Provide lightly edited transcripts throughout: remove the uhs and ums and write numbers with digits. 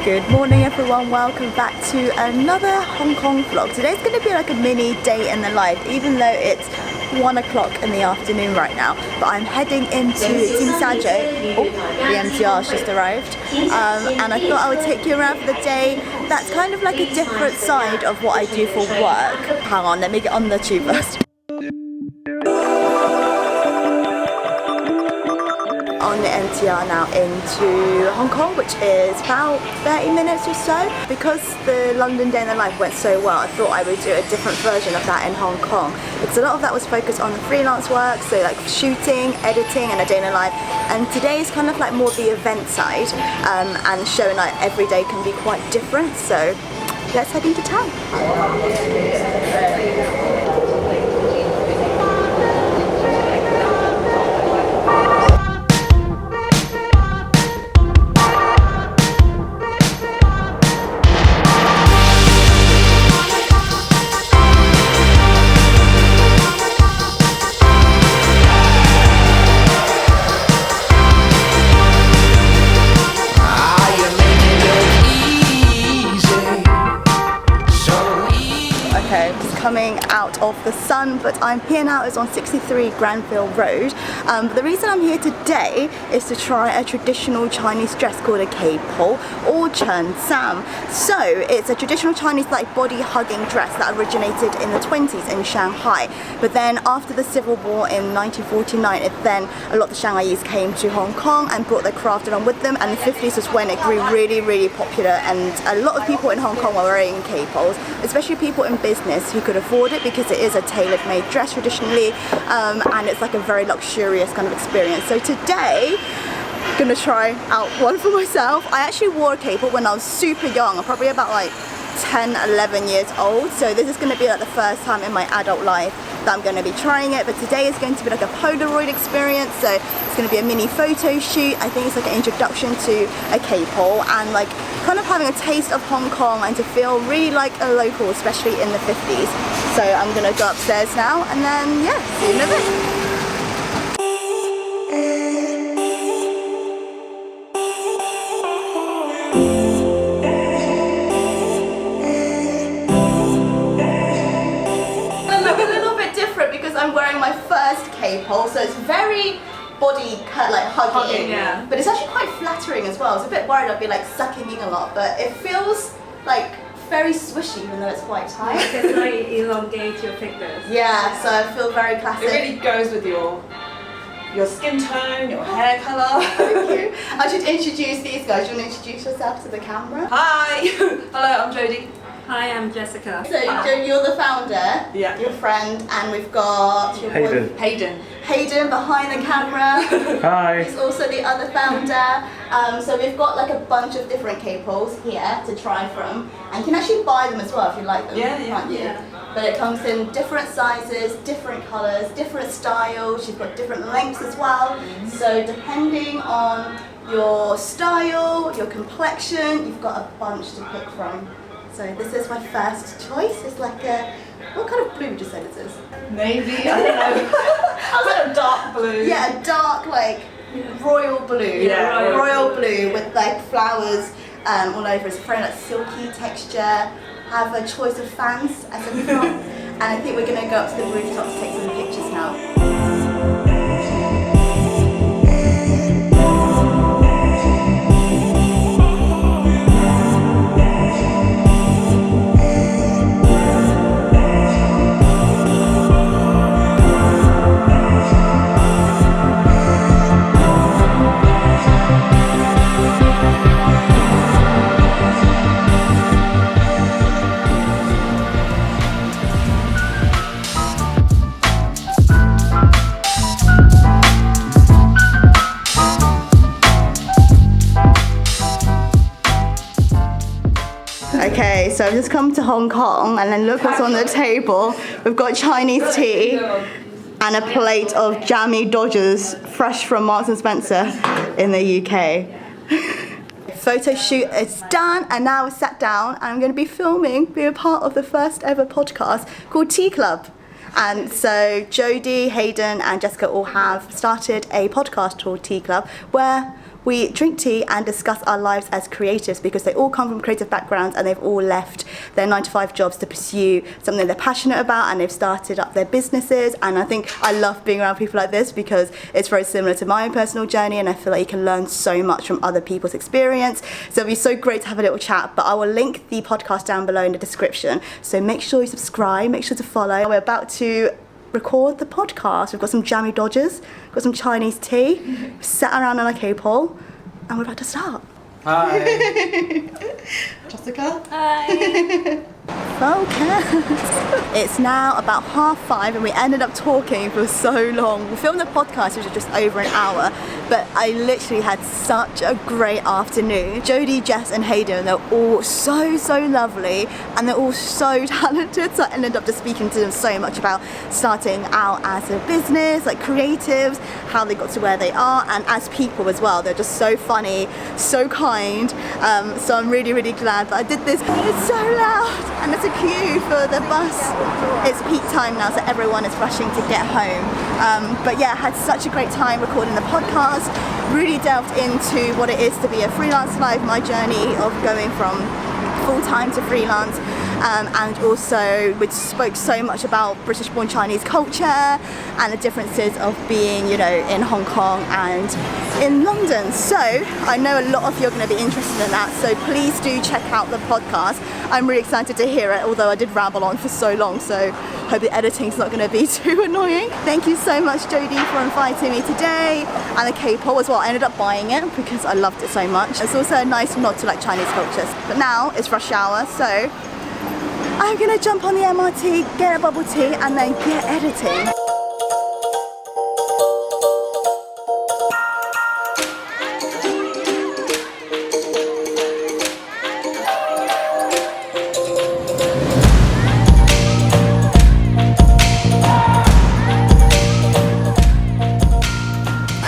Good morning everyone, welcome back to another Hong Kong vlog. Today's going to be like a mini day in the life, even though it's 1 o'clock in the afternoon right now. But I'm heading into Tsim Sha Tsui. Oh, the MTR's just arrived. And I thought I would take you around for the day. That's kind of like a different side of what I do for work. Hang on, let me get on the tube first. On the MTR now into Hong Kong, which is about 30 minutes or so. Because the London Day in the Life went so well, I thought I would do a different version of that in Hong Kong, because a lot of that was focused on the freelance work, so like shooting, editing and a day in the life, and today is kind of like more the event side, and showing like every day can be quite different. So let's head into town. Coming out of the sun, but I'm here now. Is on 63 Granville Road. But the reason I'm here today is to try a traditional Chinese dress called a K-pole or Chen Sam. So it's a traditional Chinese like body hugging dress that originated in the 20s in Shanghai. But then after the Civil War in 1949, then a lot of the Shanghaiese came to Hong Kong and brought their craft along with them. And the 50s was when it grew really popular, and a lot of people in Hong Kong were wearing K-poles, especially people in business who could afford it, because it is a tailor-made dress traditionally, and it's like a very luxurious kind of experience. So today I'm gonna try out one for myself. I actually wore a K-pole when I was super young, probably about like 10-11 years old, so this is going to be like the first time in my adult life that I'm going to be trying it. But today is going to be like a Polaroid experience, so it's going to be a mini photo shoot. I think it's like an introduction to a K-pole and like kind of having a taste of Hong Kong and to feel really like a local, especially in the 50s. So I'm going to go upstairs now and then yeah, see you in a bit. I'm wearing my first K-pole, so it's very body cut, like hugging, yeah. But it's actually quite flattering as well. I was a bit worried I'd be like sucking in a lot, but it feels like very swishy even though it's quite tight. You can really elongate your fingers. Yeah, so I feel very classic. It really goes with your skin tone, your hair colour. Thank you. I should introduce these guys. You want to introduce yourself to the camera? Hi! Hello, I'm Jody. Hi, I'm Jessica. So you're the founder, yeah. Your friend, and we've got your Hayden. boy, Hayden behind the camera. Hi. He's also the other founder. So we've got like a bunch of different K-poles here to try from, and you can actually buy them as well if you like them, can't you? Yeah. But it comes in different sizes, different colours, different styles. You've got different lengths as well. So depending on your style, your complexion, you've got a bunch to pick from. So this is my first choice. It's like a, what kind of blue would you say this is? Navy, I don't know. I was like a dark blue. Yeah, a dark like royal blue. Yeah, royal blue with like flowers all over. It's very like silky texture. Have a choice of fans as a prop. And I think we're gonna go up to the rooftop to take some pictures now. Okay, so I've just come to Hong Kong and then look what's on the table. We've got Chinese tea and a plate of jammy Dodgers fresh from Marks & Spencer in the UK. Photo shoot is done and now we're sat down and I'm going to be filming, be a part of the first ever podcast called Tea Club. And so Jody, Hayden and Jessica all have started a podcast called Tea Club where we drink tea and discuss our lives as creatives, because they all come from creative backgrounds and they've all left their 9-to-5 jobs to pursue something they're passionate about, and they've started up their businesses. And I think I love being around people like this because it's very similar to my own personal journey, and I feel like you can learn so much from other people's experience. So it'll be so great to have a little chat. But I will link the podcast down below in the description, so make sure you subscribe, make sure to follow. We're about to record the podcast. We've got some jammy dodgers, got some Chinese tea, sat around on a K-pole, and we're about to start. Hi. Jessica. Hi. Focus. It's now about 5:30 and we ended up talking for so long. We filmed the podcast, which was just over an hour, but I literally had such a great afternoon. Jody, Jess and Hayden, they're all so lovely, and they're all so talented, so I ended up just speaking to them so much about starting out as a business, like creatives, how they got to where they are, and as people as well. They're just so funny, so kind, so I'm really glad that I did this. It's so loud, and there's a queue for the bus. It's peak time now, so everyone is rushing to get home. But yeah, I had such a great time recording the podcast, really delved into what it is to be a freelance life, my journey of going from full-time to freelance, and also we spoke so much about British-born Chinese culture and the differences of being, you know, in Hong Kong and in London. So I know a lot of you are going to be interested in that, so please do check out the podcast. I'm really excited to hear it, although I did ramble on for so long, so hope the editing's not going to be too annoying. Thank you so much, Jody, for inviting me today, and the K-pole as well. I ended up buying it because I loved it so much. It's also a nice nod to like Chinese cultures. But now it's rush hour, so I'm gonna jump on the MRT, get a bubble tea, and then get editing.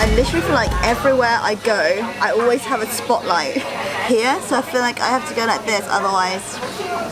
I literally feel like everywhere I go, I always have a spotlight here, so I feel like I have to go like this, otherwise,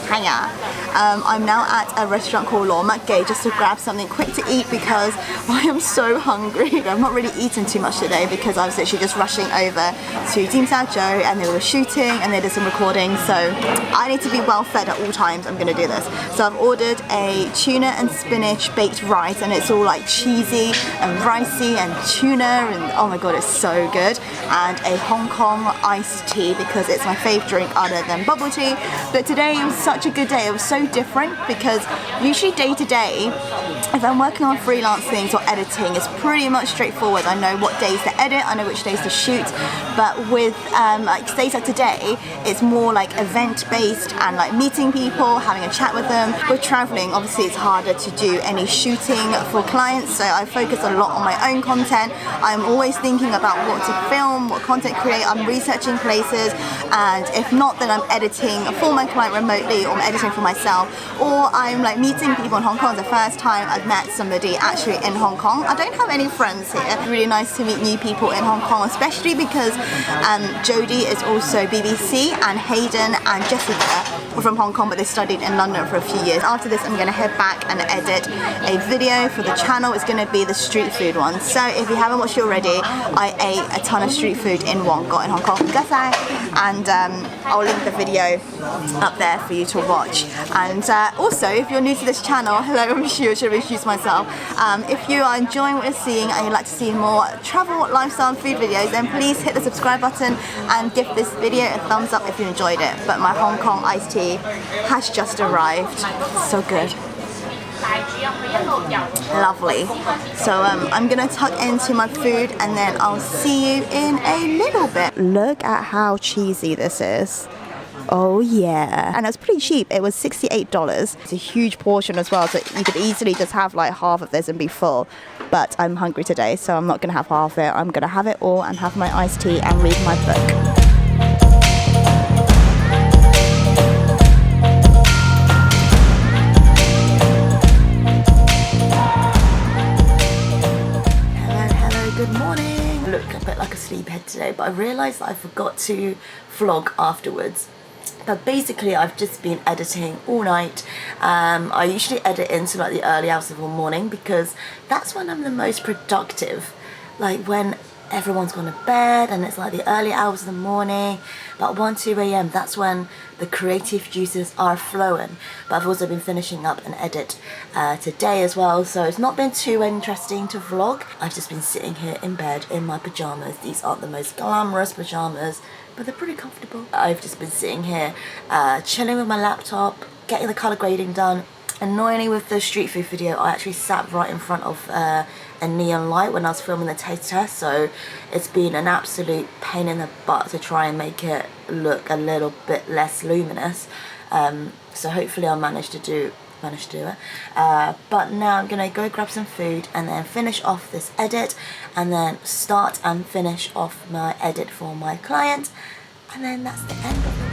hiya. I'm now at a restaurant called Law Gay just to grab something quick to eat because I am so hungry. I've not really eaten too much today because I was literally just rushing over to Tsim Sha Tsui, and they were shooting and they did some recording, so I need to be well fed at all times. I'm gonna do this. So I've ordered a tuna and spinach baked rice, and it's all like cheesy and ricey and tuna, and oh my god, it's so good. And a Hong Kong iced tea because it's my fave drink other than bubble tea. But today it was such a good day. It was so different because usually day to day, if I'm working on freelance things or editing, it's pretty much straightforward. I know what days to edit, I know which days to shoot, but with like days like today, it's more like event based and like meeting people, having a chat with them. With traveling, obviously it's harder to do any shooting for clients, so I focus a lot on my own content. I'm always thinking about what to film, what content create, I'm researching places, and if not, then I'm editing for my client remotely, or I'm editing for myself, or I'm like meeting people in Hong Kong. The first time I've met somebody actually in Hong Kong. I don't have any friends here. It's really nice to meet new people in Hong Kong, especially because Jody is also BBC, and Hayden and Jessica are from Hong Kong, but they studied in London for a few years. After this, I'm going to head back and edit a video for the channel. It's going to be the street food one. So if you haven't watched it already, I ate a ton of street food in Wong Got in Hong Kong, and I'll link the video up there for you to watch. And also, if you're new to this channel, hello, I'm sure I should introduce myself. If you are enjoying what you're seeing and you'd like to see more travel, lifestyle and food videos, then please hit the subscribe button and give this video a thumbs up if you enjoyed it. But my Hong Kong iced tea has just arrived. So good. Lovely. So I'm gonna tuck into my food and then I'll see you in a little bit. Look at how cheesy this is. Oh yeah, and it was pretty cheap. It was $68. It's a huge portion as well, so you could easily just have like half of this and be full. But I'm hungry today, so I'm not gonna have half of it. I'm gonna have it all and have my iced tea and read my book. Good morning. I look a bit like a sleephead today, but I realised that I forgot to vlog afterwards. But basically, I've just been editing all night. I usually edit into like the early hours of the morning because that's when I'm the most productive. Like when everyone's gone to bed and it's like the early hours of the morning. But 1, 2 a.m. that's when the creative juices are flowing. But I've also been finishing up an edit today as well, so it's not been too interesting to vlog. I've just been sitting here in bed in my pajamas. These aren't the most glamorous pajamas, but they're pretty comfortable. I've just been sitting here chilling with my laptop, getting the colour grading done. Annoyingly, with the street food video, I actually sat right in front of a neon light when I was filming the taste test, so it's been an absolute pain in the butt to try and make it look a little bit less luminous. So hopefully I'll manage to do it. But now I'm gonna go grab some food and then finish off this edit, and then start and finish off my edit for my client, and then that's the end of it.